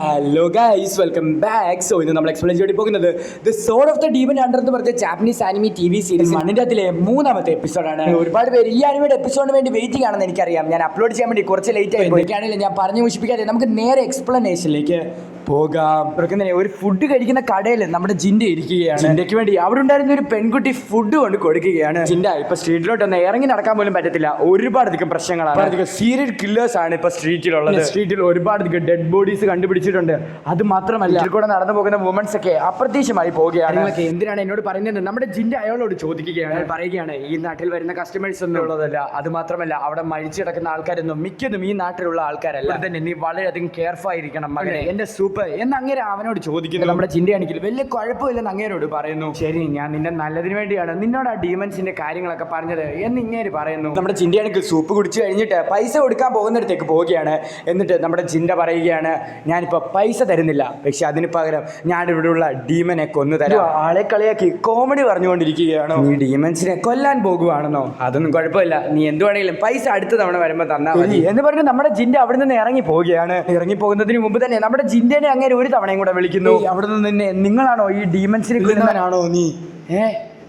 Hello guys, welcome back. So ഇന്ന് നമ്മൾ explain ചെയ്ത് പോകുന്നത് the soared of the demon Hunter എന്ന് പറഞ്ഞ ജാപ്പനീസ് ആനിമി TV സീരീസ് മണ്ണിന്റെ അതിലെ 3ാമത്തെ എപ്പിസോഡാണ്. ഒരുപാട് പേര് ഈ ആനിമയുടെ എപ്പിസോഡിന് വേണ്ടി വെയിറ്റിംഗ് ആണെന്ന് എനിക്കറിയാം. ഞാൻ അപ്ലോഡ് ചെയ്യാൻ വേണ്ടി കുറച്ച് ലേറ്റ് ആയി പോയിക്കാണെങ്കിൽ ഞാൻ പറഞ്ഞു മുഷിപ്പിക്കാതെ നമുക്ക് നേരെ എക്സ്പ്ലനേഷനിലേക്ക് പോകാം. ഒരു ഫുഡ് കഴിക്കുന്ന കടയിൽ നമ്മുടെ ജിൻഡ ഇരിക്കുകയാണ്. ജിൻഡയ്ക്ക് വേണ്ടി അവിടെ ഉണ്ടായിരുന്ന ഒരു പെൺകുട്ടി ഫുഡ് കൊണ്ട് കൊടുക്കുകയാണ്. ജിൻഡ ഇപ്പൊ സ്ട്രീറ്റിലോട്ട് ഒന്ന് ഇറങ്ങി നടക്കാൻ പോലും പറ്റത്തില്ല. ഒരുപാടധികം പ്രശ്നങ്ങളാണ്. സീരിയൽ കില്ലേഴ്സ് ആണ് ഇപ്പൊ സ്ട്രീറ്റിലുള്ളത്. സ്ട്രീറ്റിൽ ഒരുപാടധികം ഡെഡ് ബോഡീസ് കണ്ടുപിടിച്ചിട്ടുണ്ട്. അത് മാത്രമല്ല ഇതിൽ കൂടെ നടന്നു പോകുന്ന വുമൻസ് ഒക്കെ അപ്രത്യക്ഷമായി പോവുകയാണ്. എന്തിനാണ് എന്നോട് പറയുന്നത്? നമ്മുടെ ജിൻഡ അയാളോട് ചോദിക്കുകയാണ്, പറയുകയാണ് ഈ നാട്ടിൽ വരുന്ന കസ്റ്റമേഴ്സ് ഒന്നും ഉള്ളതല്ല. അത് മാത്രമല്ല അവിടെ മരിച്ചു കിടക്കുന്ന ആൾക്കാരൊന്നും മിക്കതും ഈ നാട്ടിലുള്ള ആൾക്കാരല്ല. തന്നെ നീ വളരെയധികം കെയർഫുൾ ആയിരിക്കണം മകനെ, എന്റെ സൂപ്പർ എന്ന് അങ്ങേരെ അവനോട് ചോദിക്കുന്നു. നമ്മുടെ ജിൻഡയാണെങ്കിൽ വലിയ കുഴപ്പമില്ലെന്ന് അങ്ങേരോട് പറയുന്നു. ശരി, ഞാൻ നിന്റെ നല്ലതിന് വേണ്ടിയാണ് നിന്നോട് ആ ഡീമൻസിന്റെ കാര്യങ്ങളൊക്കെ പറഞ്ഞത് എന്ന് ഇങ്ങേര് പറയുന്നു. നമ്മുടെ ജിൻഡയാണെങ്കിൽ സൂപ്പ് കുടിച്ചു കഴിഞ്ഞിട്ട് പൈസ കൊടുക്കാൻ പോകുന്നിടത്തേക്ക് പോവുകയാണ്. എന്നിട്ട് നമ്മുടെ ജിൻഡ പറയുകയാണ്, ഞാനിപ്പോ പൈസ തരുന്നില്ല, പക്ഷെ അതിന് പകരം ഞാൻ ഇവിടെയുള്ള ഡീമനെ കൊന്നു തരാം. ആളെ കളിയാക്കി കോമഡി പറഞ്ഞുകൊണ്ടിരിക്കുകയാണോ? നീ ഡീമൻസിനെ കൊല്ലാൻ പോകുവാണെന്നോ? അതൊന്നും കുഴപ്പമില്ല, നീ എന്തുവാണെങ്കിലും പൈസ അടുത്ത തവണ വരുമ്പോ തന്നാ മതി എന്ന് പറഞ്ഞ് നമ്മുടെ ജിൻഡ അവിടെ നിന്ന് ഇറങ്ങി പോവുകയാണ്. ഇറങ്ങി പോകുന്നതിന് മുമ്പ് തന്നെ നമ്മുടെ ജിൻഡനെ അങ്ങനെ ഒരു തവണയും കൂടെ വിളിക്കുന്നു. അവിടെ നിന്ന് നിങ്ങളാണോ ഈ ഡീമൻസിനെ കൊല്ലുന്നവനാണോ നീ?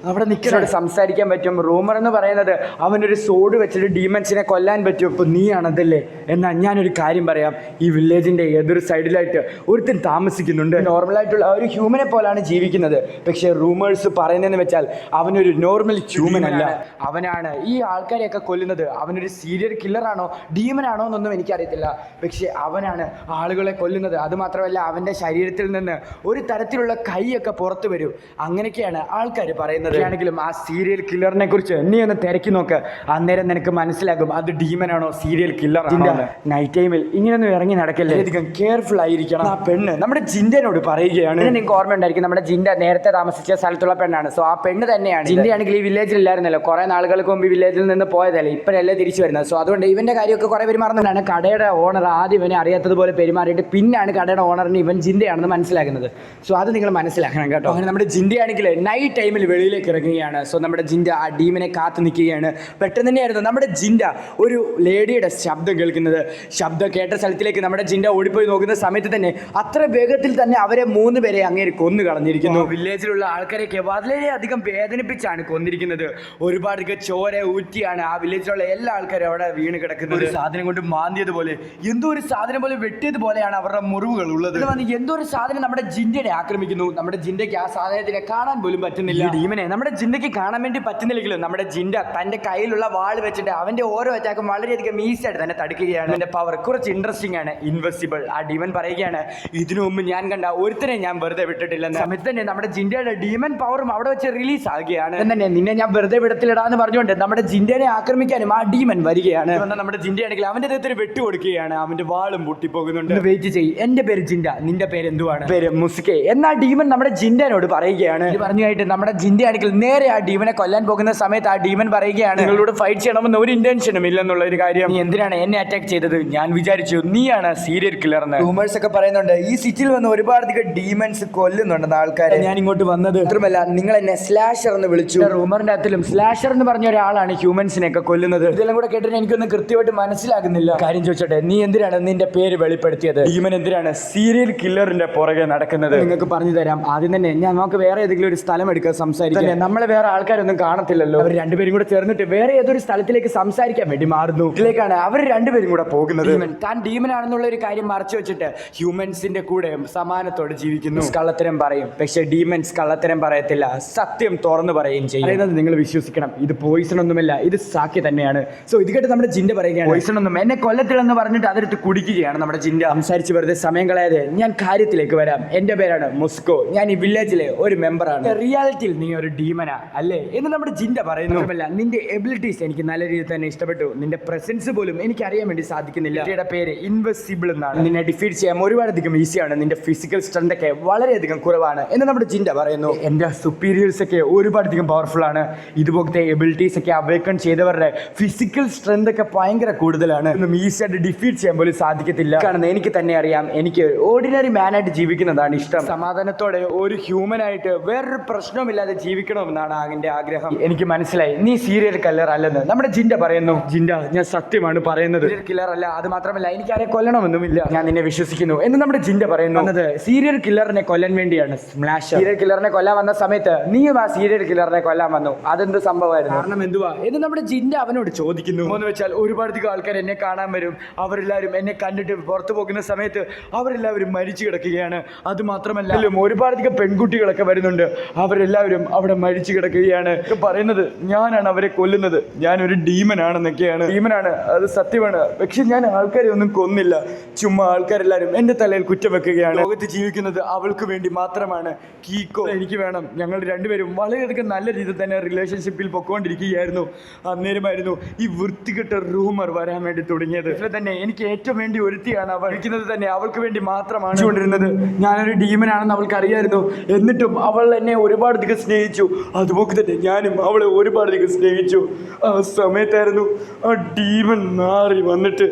അവിടെ നിൽക്കുന്നവരോട് സംസാരിക്കാൻ പറ്റും. റൂമർ എന്ന് പറയുന്നത് അവനൊരു സോഡ് വെച്ചിട്ട് ഡീമൻസിനെ കൊല്ലാൻ പറ്റും. ഇപ്പൊ നീയാണതല്ലേ? എന്നാൽ ഞാനൊരു കാര്യം പറയാം, ഈ വില്ലേജിന്റെ എതിർ സൈഡിലായിട്ട് ഒരുത്തൻ താമസിക്കുന്നുണ്ട്. നോർമലായിട്ടുള്ള ഒരു ഹ്യൂമനെ പോലാണ് ജീവിക്കുന്നത്. പക്ഷെ റൂമേഴ്സ് പറയുന്നതെന്ന് വെച്ചാൽ അവനൊരു നോർമൽ ഹ്യൂമൻ അല്ല. അവനാണ് ഈ ആൾക്കാരെയൊക്കെ കൊല്ലുന്നത്. അവനൊരു സീരിയൽ കില്ലറാണോ ഡീമനാണോ എന്നൊന്നും എനിക്കറിയത്തില്ല. പക്ഷെ അവനാണ് ആളുകളെ കൊല്ലുന്നത്. അതുമാത്രമല്ല അവന്റെ ശരീരത്തിൽ നിന്ന് ഒരു തരത്തിലുള്ള കൈയൊക്കെ പുറത്തു വരും. അങ്ങനെയൊക്കെയാണ് ആൾക്കാർ പറയുന്നത്. ണെങ്കിലും ആ സീരിയൽ കില്ലറിനെ കുറിച്ച് നീ ഒന്ന് തിരക്കി നോക്ക്. അന്നേരം നിനക്ക് മനസ്സിലാകും അത് ഡീമനാണോ സീരിയൽ കില്ലർ ആണോ. നൈറ്റ് ടൈമിൽ ഇങ്ങനെയൊന്നും ഇറങ്ങി നടക്കല്ലേ, അധികം കെയർഫുൾ ആയിരിക്കണം. ആ പെണ്ണ് നമ്മുടെ ജിൻഡനോട് പറയുകയാണ്. നിങ്ങൾക്ക് ഓർമ്മ ഉണ്ടായിരിക്കും, നമ്മുടെ ജിൻഡ നേരത്തെ താമസിച്ച സ്ഥലത്തുള്ള പെണ്ണാണ്. സോ ആ പെണ്ണ് തന്നെയാണ്. ജിൻഡയാണെങ്കിൽ ഈ വില്ലേജിൽ ഇല്ലായിരുന്നല്ലോ, കുറെ നാളുകൾക്ക് മുമ്പ് ഈ വില്ലേജിൽ നിന്ന് പോയതല്ലേ, ഇപ്പോഴല്ലേ തിരിച്ചു വരുന്നത്. സോ അതുകൊണ്ട് ഇവന്റെ കാര്യമൊക്കെ കുറെ പേര് മറന്നുകൊണ്ടാണ് കടയുടെ ഓണർ ആദ്യം ഇവനെ അറിയാത്തതുപോലെ പെരുമാറിയിട്ട് പിന്നാണ് കടയുടെ ഓണറിന് ഇവൻ ജിൻഡയാണെന്ന് മനസ്സിലാക്കുന്നത്. സോ അത് നിങ്ങൾ മനസ്സിലാക്കണം കേട്ടോ. അങ്ങനെ നമ്മുടെ ജിൻഡയാണെങ്കിൽ നൈറ്റ് ടൈമിൽ വെളിയിലേക്ക് ഇറങ്ങുകയാണ്. സോ നമ്മുടെ ജിൻഡ ആ ഡീമനെ കാത്തു നിൽക്കുകയാണ്. പെട്ടെന്ന് തന്നെയായിരുന്നു നമ്മുടെ ജിൻഡ ഒരു ലേഡിയുടെ ശബ്ദം കേൾക്കുന്നത്. ശബ്ദം കേട്ട സ്ഥലത്തിലേക്ക് നമ്മുടെ ജിൻഡ ഓടിപ്പോയി നോക്കുന്ന സമയത്ത് തന്നെ അത്ര വേഗത്തിൽ തന്നെ അവരെ 3 പേരെ അങ്ങേര് കൊന്നു കളഞ്ഞിരിക്കുന്നു. വില്ലേജിലുള്ള ആൾക്കാരെയൊക്കെ വളരെയധികം വേദനിപ്പിച്ചാണ് കൊന്നിരിക്കുന്നത്. ഒരുപാട് ചോര ഊറ്റിയാണ് ആ വില്ലേജിലുള്ള എല്ലാ ആൾക്കാരും അവിടെ വീണ് കിടക്കുന്നത്. ഒരു സാധനം കൊണ്ട് മാന്തിയതുപോലെ, എന്തോ ഒരു സാധനം പോലെ വെട്ടിയതുപോലെയാണ് അവരുടെ മുറിവുകൾ ഉള്ളത്. എന്തോ ഒരു സാധനം നമ്മുടെ ജിൻഡനെ ആക്രമിക്കുന്നു. നമ്മുടെ ജിൻഡയ്ക്ക് ആ സാധനത്തിനെ കാണാൻ പോലും പറ്റുന്നില്ല. ഡീമനെ നമ്മുടെ ജിൻഡയ്ക്ക് കാണാൻ വേണ്ടി പറ്റുന്നില്ലെങ്കിലും നമ്മുടെ ജിൻഡ തന്റെ കയ്യിലുള്ള വാൾ വെച്ചിട്ട് അവന്റെ ഓരോ അറ്റാക്കും വളരെയധികം ഈസി ആയിട്ട് തന്നെ തടുക്കുകയാണ്. അവന്റെ പവർ കുറച്ച് ഇൻട്രസ്റ്റിംഗ് ആണ്, ഇൻവെസിബിൾ. ആ ഡീമൻ പറയുകയാണ്, ഇതിനു മുമ്പ് ഞാൻ കണ്ട ഒരുത്തനെ ഞാൻ വെറുതെ വിട്ടിട്ടില്ലെന്ന്. സമയത്ത് തന്നെ നമ്മുടെ ജിൻഡയുടെ ഡീമൻ പവറും അവിടെ വെച്ച് റിലീസ് ആകുകയാണ്. തന്നെ നിന്നെ ഞാൻ വെറുതെ വിടത്തിലിടാന്ന് പറഞ്ഞുകൊണ്ട് നമ്മുടെ ജിൻഡനെ ആക്രമിക്കാനും ആ ഡീമൻ വരികയാണ്. നമ്മുടെ ജിൻഡയാണെങ്കിൽ അവന്റെ ദേഹത്തിന് വെട്ടുകൊടുക്കുകയാണ്. അവന്റെ വാളും പൊട്ടിപ്പോകുന്നുണ്ട്. വെയിറ്റ് ചെയ്യ്, എന്റെ പേര് ജിൻഡ, നിന്റെ പേര് എന്തുവാണ്? പേര് മുസ്കെ. എന്നാൽ ഡീമൻ നമ്മുടെ ജിൻഡനോട് പറയുകയാണ്. പറഞ്ഞായിട്ട് നമ്മുടെ ജിൻഡയാണെങ്കിൽ നേരെ ആ ഡീമനെ കൊല്ലാൻ പോകുന്ന സമയത്ത് ആ ഡീമൻ പറയുകയാണ്, നിങ്ങളോട് ഫൈറ്റ് ചെയ്യണമെന്ന് ഒരു ഇന്റൻഷനും ഇല്ലെന്നുള്ള ഒരു കാര്യം. നീ എന്തിനാണ് എന്നെ അറ്റാക്ക് ചെയ്തത്? ഞാൻ വിചാരിച്ചു നീയാണ് സീരിയൽ കില്ലർ എന്ന്. റൂമേഴ്സ് ഒക്കെ പറയുന്നുണ്ട് ഈ സിറ്റിയിൽ വന്ന് ഒരുപാടധികം ഡീമൻസ് കൊല്ലുന്നുണ്ടെന്ന് ആൾക്കാരെ. ഞാൻ ഇങ്ങോട്ട് വന്നത് മാത്രമല്ല, നിങ്ങൾ എന്നെ സ്ലാഷർ എന്ന് വിളിച്ചു. റൂമറിന്റെ അകത്തിലും സ്ലാഷർ എന്ന് പറഞ്ഞ ഒരാളാണ് ഹ്യൂമൻസിനെ ഒക്കെ കൊല്ലുന്നത്. ഇതെല്ലാം കൂടെ കേട്ടിട്ട് എനിക്കൊന്നും കൃത്യമായിട്ട് മനസ്സിലാകുന്നില്ല. കാര്യം ചോദിച്ചോട്ടെ, നീ എന്തിനാണ് നിന്റെ പേര് വെളിപ്പെടുത്തിയത്? ഡീമൻ എന്തിനാണ് സീരിയൽ കില്ലറിന്റെ പുറകെ നടക്കുന്നത്? നിങ്ങൾക്ക് പറഞ്ഞു തരാം. ആദ്യം തന്നെ നമുക്ക് വേറെ ഏതെങ്കിലും ഒരു സ്ഥലം എടുക്കാൻ സംസാരിക്കാം. നമ്മളെ വേറെ ആൾക്കാരൊന്നും കാണത്തില്ലല്ലോ. അവർ രണ്ടുപേരും കൂടെ ചേർന്നിട്ട് വേറെ ഏതൊരു സ്ഥലത്തിലേക്ക് സംസാരിക്കാൻ വേണ്ടി മാറുന്നു. ഇതിലേക്കാണ് അവർ രണ്ടുപേരും കൂടെ പോകുന്നത്. താൻ ഡീമനാണെന്നുള്ള ഒരു കാര്യം മറച്ചു വെച്ചിട്ട് ഹ്യൂമൻസിന്റെ കൂടെ സമാനത്തോടെ ജീവിക്കുന്നു. കള്ളത്തരം പറയും, പക്ഷെ ഡീമൻസ് കള്ളത്തരം പറയത്തില്ല, സത്യം തുറന്നു പറയുകയും ചെയ്യും. പറയുന്നത് നിങ്ങൾ വിശ്വസിക്കണം. ഇത് പോയിസൺ ഒന്നുമല്ല, ഇത് സാക്കി തന്നെയാണ്. സോ ഇത് കേട്ട് നമ്മുടെ ജിൻഡ പറയുകയാണ്, പോയിസൺ ഒന്നും എന്നെ കൊല്ലത്തില്ലെന്ന് പറഞ്ഞിട്ട് അതെടുത്ത് കുടിക്കുകയാണ് നമ്മുടെ ജിൻഡ. സംസാരിച്ച് വെറുതെ സമയം കളയാതെ ഞാൻ കാര്യത്തിലേക്ക് വരാം. എന്റെ പേരാണ് മുസ്കോ, ഞാൻ ഈ വില്ലേജിലെ ഒരു മെമ്പറാണ്. റിയാലിറ്റിയിൽ നീ ഒരു ഡീമനാ അല്ലേ എന്ന് നമ്മുടെ ജിൻഡ പറയുന്നു. നിന്റെ എബിലിറ്റീസ് എനിക്ക് നല്ല രീതിയിൽ തന്നെ ഇഷ്ടപ്പെട്ടു. നിന്റെ പ്രസൻസ് പോലും എനിക്ക് അറിയാൻ വേണ്ടി സാധിക്കുന്നില്ല. ജിൻഡയുടെ പേര് ഇൻവെസിബിൾ എന്നാണ്. നിന്നെ ഡിഫീറ്റ് ചെയ്യാൻ ഒരുപാടധികം ഈസിയാണ്. നിന്റെ ഫിസിക്കൽ സ്ട്രെങ്ത് ഒക്കെ വളരെയധികം കുറവാണ് എന്ന് നമ്മുടെ ജിൻഡ പറയുന്നു. എന്റെ സുപ്പീരിയേഴ്സ് ഒക്കെ ഒരുപാടധികം പവർഫുൾ ആണ്. ഇതുപോലത്തെ എബിലിറ്റീസ് ഒക്കെ അവേക്കൺ ചെയ്തവരുടെ ഫിസിക്കൽ സ്ട്രെങ്ത് ഒക്കെ ഭയങ്കര കൂടുതലാണ്. ഒന്നും ഈസി ആയിട്ട് ഡിഫീറ്റ് ചെയ്യാൻ പോലും സാധിക്കത്തില്ല. കാരണം എനിക്ക് തന്നെ അറിയാം, എനിക്ക് ഓർഡിനറി മാനായിട്ട് ജീവിക്കുന്നതാണ് ഇഷ്ടം. സമാധാനത്തോടെ ഒരു ഹ്യൂമൻ ആയിട്ട് വേറൊരു പ്രശ്നവുമില്ലാതെ ജീവിക്കുന്നത് ജീവിക്കണമെന്നാണ് അവന്റെ ആഗ്രഹം. എനിക്ക് മനസ്സിലായി നീ സീരിയൽ കില്ലർ അല്ലെന്ന് നമ്മുടെ ജിൻഡ പറയുന്നു. ജിൻഡ, ഞാൻ സത്യമാണ് പറയുന്നത്, സീരിയൽ കില്ലർ അല്ല. അത് മാത്രമല്ല എനിക്ക് ആരെ കൊല്ലണമെന്നുമില്ല, ഞാൻ നിന്നെ വിശ്വസിക്കുന്നു എന്ന് നമ്മുടെ ജിൻഡ പറയുന്നു. സീരിയൽ കില്ലറിനെ കൊല്ലാൻ വേണ്ടിയാണ് സ്മാഷർ. സീരിയൽ കില്ലറിനെ കൊല്ലാൻ വന്ന സമയത്ത് നീയും ആ സീരിയൽ കില്ലറിനെ കൊല്ലാൻ വന്നു. അതെന്ത് സംഭവമായിരുന്നു, കാരണം എന്തുവാ എന്ന് നമ്മുടെ ജിൻഡ അവനോട് ചോദിക്കുന്നു. എന്ന് വെച്ചാൽ ഒരുപാടധികം ആൾക്കാർ എന്നെ കാണാൻ വരും, അവരെല്ലാവരും എന്നെ കണ്ടിട്ട് പുറത്തു പോകുന്ന സമയത്ത് അവരെല്ലാവരും മരിച്ചു കിടക്കുകയാണ്. അത് മാത്രമല്ല ഒരുപാടധികം പെൺകുട്ടികളൊക്കെ വരുന്നുണ്ട്, അവരെല്ലാവരും അവിടെ മരിച്ചു കിടക്കുകയാണ്. പറയുന്നത് ഞാനാണ് അവരെ കൊല്ലുന്നത്, ഞാനൊരു ഡീമനാണെന്നൊക്കെയാണ്. ഡീമനാണ്, അത് സത്യമാണ്. പക്ഷെ ഞാൻ ആൾക്കാരെ ഒന്നും കൊന്നില്ല, ചുമ്മാ ആൾക്കാരെല്ലാവരും എൻ്റെ തലയിൽ കുറ്റം വെക്കുകയാണ്. ലോകത്ത് ജീവിക്കുന്നത് അവൾക്ക് വേണ്ടി മാത്രമാണ്. കീക്കോ എനിക്ക് വേണം. ഞങ്ങൾ രണ്ടുപേരും വളരെയധികം നല്ല രീതിയിൽ തന്നെ റിലേഷൻഷിപ്പിൽ പൊക്കോണ്ടിരിക്കുകയായിരുന്നു. അന്നേരമായിരുന്നു ഈ വൃത്തികെട്ട റൂമർ വരാൻ വേണ്ടി തുടങ്ങിയത്. ഇതിൽ തന്നെ എനിക്ക് ഏറ്റവും വേണ്ടി ഒരുത്തിയാണ് അവൾ. ഇരിക്കുന്നത് തന്നെ അവൾക്ക് വേണ്ടി മാത്രമാണ് കൊണ്ടിരുന്നത്. ഞാനൊരു ഡീമനാണെന്ന് അവൾക്ക് അറിയായിരുന്നു. എന്നിട്ടും അവൾ എന്നെ ഒരുപാടധികം സ്നേഹിച്ചു. അതുപോലെ തന്നെ ഞാനും അവളെ ഒരുപാടധികം സ്നേഹിച്ചു. ആ സമയത്തായിരുന്നു ആ ഡീമൻ നാറി വന്നിട്ട്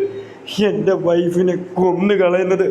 എൻ്റെ വൈഫിനെ കൊന്നു കളയുന്നത്.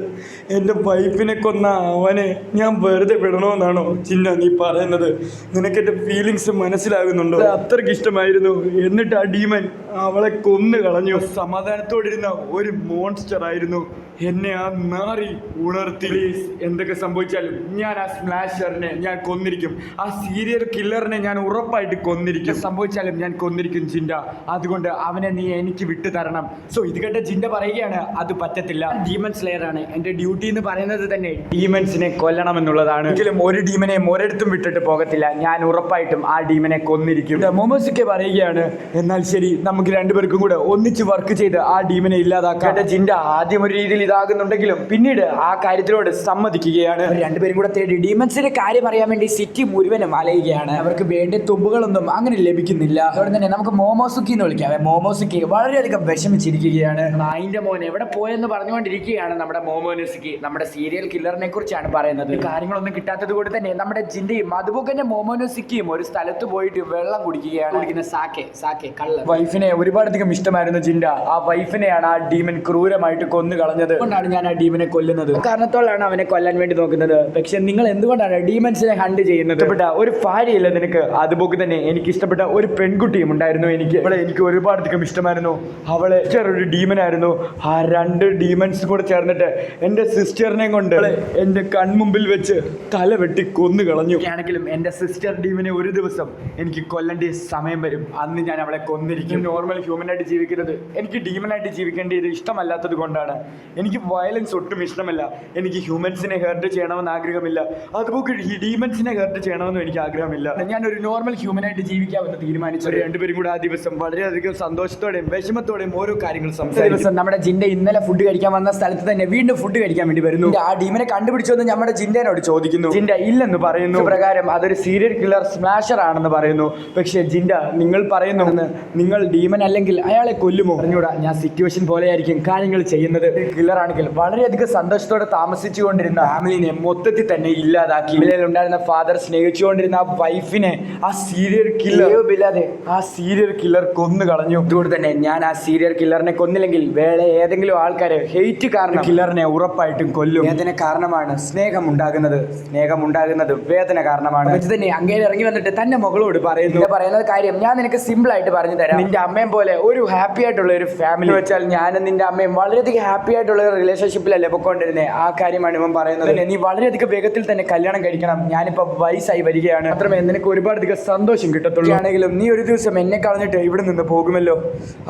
എൻ്റെ വൈഫിനെ കൊന്ന അവനെ ഞാൻ വെറുതെ വിടണമെന്നാണോ ചിന്ന നീ പറയുന്നത്? നിനക്ക് എൻ്റെ ഫീലിങ്സ് മനസ്സിലാകുന്നുണ്ടോ? അത്രയ്ക്ക് ഇഷ്ടമായിരുന്നു. എന്നിട്ട് ആ ഡീമൻ അവളെ കൊന്നു കളഞ്ഞു. സമാധാനത്തോടിരുന്ന ഒരു മോൺസ്റ്റർ ആയിരുന്നു. എന്നെ ആ നാറി ഉണർത്തി. പ്ലീസ്, എന്തൊക്കെ സംഭവിച്ചാലും ഞാൻ ആ സ്മാഷറിനെ ഞാൻ കൊന്നിരിക്കും. ആ സീരിയൽ കില്ലറിനെ ഞാൻ ഉറപ്പായിട്ട് കൊന്നിരിക്കും. സംഭവിച്ചാലും ഞാൻ കൊന്നിരിക്കും ജിൻഡ. അതുകൊണ്ട് അവനെ നീ എനിക്ക് വിട്ടു തരണം. സോ ഇത് കേട്ട ജിൻഡ പറയുകയാണ്, അത് പറ്റത്തില്ല. ഡീമൺ സ്ലെയർ ആണ് എൻ്റെ ഡ്യൂട്ടി എന്ന് പറയുന്നത് തന്നെ ഡീമൻസിനെ കൊല്ലണം എന്നുള്ളതാണ്. ഒരിക്കലും ഒരു ഡീമനെ ഒരിടത്തും വിട്ടിട്ട് പോകത്തില്ല. ഞാൻ ഉറപ്പായിട്ടും ആ ഡീമനെ കൊന്നിരിക്കും. മോമോസുക്കെ പറയുകയാണ്, എന്നാൽ ശരി, നമുക്ക് രണ്ടുപേർക്കും കൂടെ ഒന്നിച്ച് വർക്ക് ചെയ്ത് ആ ഡീമനെ ഇല്ലാതാക്കാം. ജിൻഡ ആദ്യം ഒരു രീതിയിൽ ഇതാകുന്നുണ്ടെങ്കിലും പിന്നീട് ആ കാര്യത്തിനോട് സമ്മതിക്കുകയാണ്. രണ്ടുപേരും കൂടെ തേടി ഡീമൻസിന്റെ കാര്യം അറിയാൻ വേണ്ടി സിറ്റി മുഴുവനും അലയുകയാണ്. അവർക്ക് വേണ്ട തുമ്പുകളൊന്നും അങ്ങനെ ലഭിക്കുന്നില്ല. അതുകൊണ്ട് തന്നെ നമുക്ക് മോമോസുക്കി എന്ന് വിളിക്കാം. മോമോസുക്കി വളരെയധികം വിഷമിച്ചിരിക്കുകയാണ്. നായിന്റെ മോൻ എവിടെ പോയെന്ന് പറഞ്ഞുകൊണ്ടിരിക്കുകയാണ് നമ്മുടെ മോമോസുക്കി. നമ്മുടെ സീരിയൽ കില്ലറിനെ കുറിച്ചാണ് പറയുന്നത്. കാര്യങ്ങളൊന്നും കിട്ടാത്തത് കൊണ്ട് തന്നെ നമ്മുടെ ജിൻഡയും അതുപോലെ തന്നെ മോമോസുക്കിയും ഒരു സ്ഥലത്ത് പോയിട്ട് വെള്ളം കുടിക്കുകയാണ്. സാക്കെ കള്ള്. വൈഫിനെ ഒരുപാടധികം ഇഷ്ടമായിരുന്നു ജിൻഡ. ആ വൈഫിനെയാണ് ആ ഡീമൻ ക്രൂരമായിട്ട് കൊന്നു കളഞ്ഞത്. അതുകൊണ്ടാണ് ഞാൻ ആ ഡീമനെ കൊല്ലുന്നത്. കാരണത്തോളാണ് അവനെ കൊല്ലാൻ വേണ്ടി നോക്കുന്നത്. പക്ഷെ നിങ്ങൾ എന്തുകൊണ്ടാണ് ഡീമൻസിനെ ഹണ്ട് ചെയ്യുന്നത്? ഇഷ്ടപ്പെട്ട ഒരു ഭാര്യയില്ല നിനക്ക്? അതുപോലെ തന്നെ എനിക്ക് ഇഷ്ടപ്പെട്ട ഒരു പെൺകുട്ടിയും ഉണ്ടായിരുന്നു. എനിക്ക് ഒരുപാടധികം ഇഷ്ടമായിരുന്നു. അവളെ ഒരു ഡീമനായിരുന്നു. ആ രണ്ട് ഡീമൻസ് കൂടെ ചേർന്നിട്ട് എൻ്റെ സിസ്റ്ററിനെ കൊണ്ട് എൻ്റെ കൺമുമ്പിൽ വെച്ച് തല വെട്ടി കൊന്നു കളഞ്ഞു. ആണെങ്കിലും എൻ്റെ സിസ്റ്റർ ഡീമനെ ഒരു ദിവസം എനിക്ക് കൊല്ലേണ്ട സമയം വരും. അന്ന് ഞാൻ അവളെ കൊന്നിരിക്കും. നോർമൽ ഹ്യൂമനായിട്ട് ജീവിക്കുന്നത് എനിക്ക് ഡീമനായിട്ട് ജീവിക്കേണ്ടത് ഇഷ്ടമല്ലാത്തത് കൊണ്ടാണ്. എനിക്ക് വയലൻസ് ഒട്ടും ഇഷ്ടമല്ല. എനിക്ക് ഹ്യൂമൻസിനെ ഹേർട്ട് ചെയ്യണമെന്ന് ആഗ്രഹമില്ല. അതുപോലെ ഈ ഡീമൻസിനെ ഹേർട്ട് ചെയ്യണമെന്നും എനിക്ക് ആഗ്രഹമില്ല. ഞാനൊരു നോർമൽ ഹ്യൂമനായിട്ട് ജീവിക്കാമെന്ന് തീരുമാനിച്ചു. രണ്ടുപേരും കൂടെ ആ ദിവസം വളരെയധികം സന്തോഷത്തോടെയും വിഷമത്തോടെയും ഓരോ കാര്യങ്ങൾ സംസാരിച്ചു. നമ്മുടെ ജിൻഡ ഇന്നലെ ഫുഡ് കഴിക്കാൻ വന്ന സ്ഥലത്ത് തന്നെ വീണ്ടും ഫുഡ് കഴിക്കാൻ വേണ്ടി വരുന്നു. ആ ഡീമനെ കണ്ടുപിടിച്ചോന്ന് നമ്മുടെ ജിൻഡേനോട് ചോദിക്കുന്നു. ജിൻഡ ഇല്ലെന്ന് പറയുന്നു. പ്രകാരം അതൊരു സീരിയൽ കില്ലർ സ്മാഷർ ആണെന്ന് പറയുന്നു. പക്ഷേ ജിൻഡ, നിങ്ങൾ പറയുന്നു നിങ്ങൾ ഡീമൻ അല്ലെങ്കിൽ അയാളെ കൊല്ലുമോ? പറഞ്ഞൂടാ, ഞാൻ സിറ്റുവേഷൻ പോലെയായിരിക്കും കാര്യങ്ങൾ ചെയ്യുന്നത്. കില്ലർ ആണെങ്കിൽ വളരെയധികം സന്തോഷത്തോടെ താമസിച്ചുകൊണ്ടിരുന്ന ഫാമിലിനെ മൊത്തത്തിൽ തന്നെ ഇല്ലാതാക്കി. ഉണ്ടായിരുന്ന ഫാദർ സ്നേഹിച്ചുകൊണ്ടിരുന്ന ആ വൈഫിനെ ആ സീരിയൽ കില്ലർ കൊന്നു കളഞ്ഞു. അതുകൊണ്ട് തന്നെ ഞാൻ ആ സീരിയൽ കില്ലറിനെ കൊന്നില്ലെങ്കിൽ വേറെ ഏതെങ്കിലും ആൾക്കാര് ഹെയ്റ്റ് കാരണം കില്ലറിനെ ഉറപ്പായിട്ടും കൊല്ലും. വേദന കാരണമാണ് സ്നേഹം ഉണ്ടാകുന്നത് വേദന കാരണമാണ്. വെച്ച് തന്നെ അങ്ങേര് ഇറങ്ങി വന്നിട്ട് തന്നെ മകളോട് പറയുന്നത് കാര്യം ഞാൻ നിനക്ക് സിമ്പിൾ ആയിട്ട് പറഞ്ഞു തരാം. നിന്റെ അമ്മയും പോലെ ഒരു ഹാപ്പി ആയിട്ടുള്ള ഒരു ഫാമിലി വെച്ചാൽ ഞാനും നിന്റെ അമ്മയും വളരെയധികം ഹാപ്പി ആയിട്ടുള്ള റിലേഷൻഷിപ്പിലല്ലേ പൊക്കോണ്ടിരുന്നേ. ആ കാര്യമാണ് ഇവൻ പറയുന്നത്. നീ വളരെയധികം വേഗത്തിൽ തന്നെ കല്യാണം കഴിക്കണം. ഞാനിപ്പോ വയസ്സായി വരികയാണ്, മാത്രമേ നിനക്ക് ഒരുപാടധികം സന്തോഷം കിട്ടത്തുള്ളൂ. ആണെങ്കിലും നീ ഒരു ദിവസം എന്നെ കളഞ്ഞിട്ട് ഇവിടെ നിന്ന് പോകുമല്ലോ,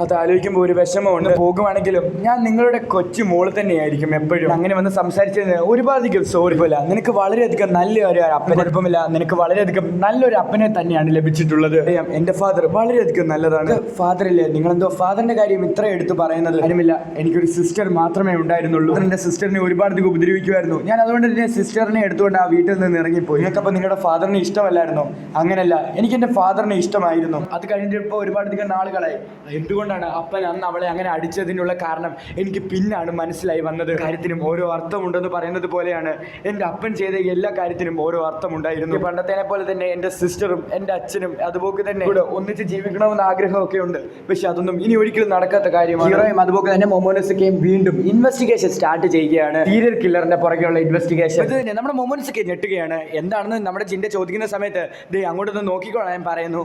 അത് ആലോചിക്കുമ്പോൾ ഒരു വിഷമമുണ്ട്. പോകുവാണെങ്കിലും ഞാൻ നിങ്ങളുടെ കൊച്ചു മോള് തന്നെയായിരിക്കും എപ്പോഴും. അങ്ങനെ വന്ന് സംസാരിച്ചതിന് ഒരുപാടധികം സോറി. പോലെ നിനക്ക് വളരെയധികം നല്ലൊരു അപ്പനെ കുഴപ്പമില്ല, നിനക്ക് വളരെയധികം നല്ലൊരു അപ്പനെ തന്നെയാണ് ലഭിച്ചിട്ടുള്ളത്. എന്റെ ഫാദർ വളരെയധികം നല്ലതാണ്. ഫാദറില്ലേ, നിങ്ങളെന്തോ ഫാദറിന്റെ കാര്യം ഇത്ര എടുത്ത് പറയുന്നത്? കാര്യമില്ല, എനിക്കൊരു സിസ്റ്റർ മാത്രമേ ഉണ്ടായിരുന്നുള്ളൂ. എന്റെ സിസ്റ്ററിനെ ഒരുപാടധികം ഉപദ്രവിക്കുമായിരുന്നു. ഞാൻ അതുകൊണ്ട് തന്നെ സിസ്റ്ററിനെ എടുത്തുകൊണ്ട് ആ വീട്ടിൽ നിന്ന് ഇറങ്ങിപ്പോയി. നിങ്ങൾക്കപ്പോൾ നിങ്ങളുടെ ഫാദറിനെ ഇഷ്ടമല്ലായിരുന്നോ? അങ്ങനെയല്ല, എനിക്ക് എൻ്റെ ഫാദറിനെ ഇഷ്ടമായിരുന്നു. അത് കഴിഞ്ഞപ്പോൾ ഒരുപാടധികം നാളുകളായി. എന്തുകൊണ്ടാണ് അപ്പൻ അന്ന് അവളെ അങ്ങനെ അടിച്ചതിനുള്ള കാരണം എനിക്ക് പിന്നാണ് മനസ്സിലായി വന്നത്. കാര്യത്തിനും ഓരോ അർത്ഥമുണ്ടെന്ന് പറയുന്നത് പോലെയാണ് എൻ്റെ അപ്പൻ ചെയ്ത എല്ലാ കാര്യത്തിനും ഓരോ അർത്ഥമുണ്ടായിരുന്നു. പണ്ടത്തേനെ പോലെ തന്നെ എൻ്റെ സിസ്റ്ററും എൻ്റെ അച്ഛനും അതുപോലെ തന്നെ ഇവിടെ ഒന്നിച്ച് ജീവിക്കണമെന്ന് ആഗ്രഹമൊക്കെ ഉണ്ട്. പക്ഷെ അതൊന്നും ഇനി ഒരിക്കലും നടക്കാത്ത കാര്യമാണ്. ഹീറോയും അതുപോലെ തന്നെ മോമോനസുക്കെയും വീണ്ടും ഇൻവെസ്റ്റിഗേഷൻ സ്റ്റാർട്ട് ചെയ്യുകയാണ്. സീരിയൽ കില്ലറിന്റെ പുറകെയുള്ള ഇൻവെസ്റ്റിഗേഷൻ. ഇത് തന്നെ നമ്മുടെ മൊമെന്റ്സ് ഒക്കെ ഞെട്ടുകയാണ്. എന്താണെന്ന് നമ്മുടെ ജിന്റെ ചോദിക്കുന്ന സമയത്ത് ദേ അങ്ങോട്ടൊന്ന് നോക്കിക്കോളാൻ ഞാൻ പറയുന്നു.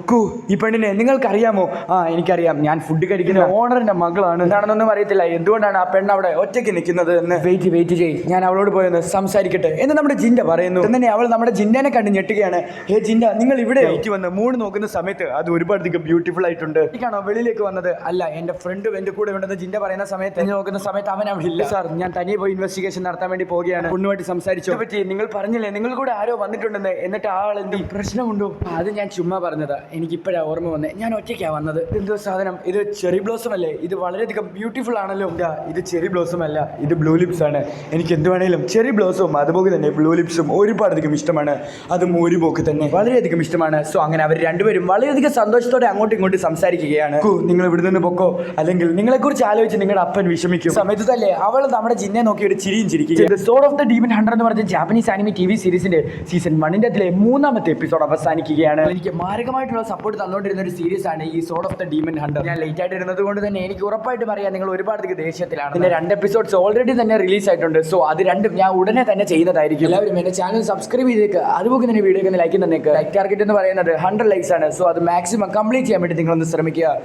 ഈ പെണ്ണിനെ നിങ്ങൾക്കറിയാമോ? എനിക്കറിയാം, ഞാൻ ഫുഡ് കഴിക്കുന്ന ഓണറിന്റെ മകളാണ്. എന്താണെന്നൊന്നും അറിയത്തില്ല, എന്തുകൊണ്ടാണ് ആ പെണ്ണ് അവിടെ ഒറ്റയ്ക്ക് നിൽക്കുന്നത് എന്ന്. വെയിറ്റ് ചെയ്യ്, ഞാൻ അവളോട് പോയെന്ന് സംസാരിക്കട്ടെ എന്ന് നമ്മുടെ ജിൻഡ പറയുന്നു. തന്നെ അവൾ നമ്മുടെ ജിൻഡനെ കണ്ട് ഞെട്ടുകയാണ്. ഹേ ജിൻഡ, നിങ്ങൾ ഇവിടെ വന്ന് മൂഡ് നോക്കുന്ന സമയത്ത് അത് ഒരുപാടധികം ബ്യൂട്ടിഫുൾ ആയിട്ടുണ്ട്. എനിക്കാണോ വെളിയിലേക്ക് വന്നത്? അല്ല, എന്റെ ഫ്രണ്ടും എന്റെ കൂടെ ഉണ്ടെന്ന് ജിൻഡ പറയുന്ന സമയത്ത് നോക്കുന്ന സമയത്ത് അവൻ അവിടെ ഇല്ല. സാർ, ഞാൻ തനിയെ പോയി ഇൻവെസ്റ്റിഗേഷൻ നടത്താൻ വേണ്ടി പോവുകയാണ്. പൊണ്ണുമായിട്ട് സംസാരിച്ചു പറ്റി. നിങ്ങൾ പറഞ്ഞില്ലേ നിങ്ങൾ കൂടെ ആരോ വന്നിട്ടുണ്ടെന്ന്, എന്നിട്ട് ആൾ എന്ത് പ്രശ്നമുണ്ടോ? അത് ഞാൻ ചുമ്മാ പറഞ്ഞതാ, എനിക്കിപ്പോഴാ ഓർമ്മ വന്നേ. ഞാൻ ഒറ്റയ്ക്കാ വന്നത്. എന്തോ സാധനം, ഇത് ചെറി ബ്ലോസം അല്ലേ? ഇത് വളരെയധികം ബ്യൂട്ടിഫുൾ ആണല്ലോ. ഇത് ചെറി ബ്ലോസം അല്ല, ഇത് ബ്ലൂ ലിപ്സ് ആണ്. എനിക്ക് എന്ത് വേണേലും ചെറി ബ്ലോസവും അതുപോലെ തന്നെ ബ്ലൂ ലിപ്സും ഒരുപാടധികം ഇഷ്ടമാണ്. അതും ഒരു പോക്ക് തന്നെ വളരെയധികം ഇഷ്ടമാണ്. സോ അങ്ങനെ അവർ രണ്ടുപേരും വളരെയധികം സന്തോഷത്തോടെ അങ്ങോട്ടും ഇങ്ങോട്ടും സംസാരിക്കുകയാണ്. നിങ്ങൾ ഇവിടെ നിന്ന് പൊക്കോ, അല്ലെങ്കിൽ നിങ്ങളെ കുറിച്ച് ആലോചിച്ച് നിങ്ങളുടെ അപ്പൻ വിഷമിക്കും. സമയത്ത് തന്നെ അവൾ നമ്മുടെ ജിന്നെ നോക്കി ഒരു ചിരിയും ചിരിക്കുക. The soared of the demon Hunter എന്ന് പറഞ്ഞ ജാപ്പനീസ് ആനിമി TV സീരീസിന്റെ സീസൺ 1 അതിലെ 3ാമത്തെ എപ്പിസോഡ് അവസാനിക്കുകയാണ്. എനിക്ക് മാരകമായിട്ടുള്ള സപ്പോർട്ട് തന്നുകൊണ്ടിരുന്ന ഒരു സീരീസ് ആണ് ഈ soared of the demon Hunter. ഞാൻ ലേറ്റ് ആയിട്ട് ഇരുന്നത് കൊണ്ട് തന്നെ എനിക്ക് ഉറപ്പായിട്ടും അറിയാം നിങ്ങൾ ഒരുപാടധികം ദേഷ്യത്തിലാണ്. പിന്നെ 2 എപ്പിസോഡ്സ് ഓൾറെഡി തന്നെ റിലീസ് ആയിട്ടുണ്ട്. സോ അത് രണ്ടും ഞാൻ ഉടനെ തന്നെ ചെയ്യുന്നതായിരിക്കും. എല്ലാവരും എന്റെ ചാനൽ സബ്സ്ക്രൈബ് ചെയ്തേക്ക്. അതുപോലെ തന്നെ വീഡിയോ ലൈക്ക് തന്നേക്ക്. ലൈക്ക് ടാർഗറ്റ് എന്ന് പറയുന്നത് 100 ലൈക്സ് ആണ്. സോ അത് മാക്സിമം കംപ്ലീറ്റ് ചെയ്യാൻ വേണ്ടി നിങ്ങളൊന്ന് ശ്രമിക്കുക.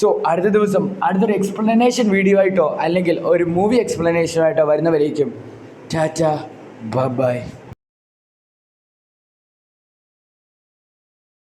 സോ അടുത്ത ദിവസം അടുത്തൊരു എക്സ്പ്ലനേഷൻ വീഡിയോ ആയിട്ടോ അല്ലെങ്കിൽ ഒരു മൂവി എക്സ്പ്ലനേഷൻ ആയിട്ടോ വരുന്നവരേക്കും ടാറ്റ ബൈ.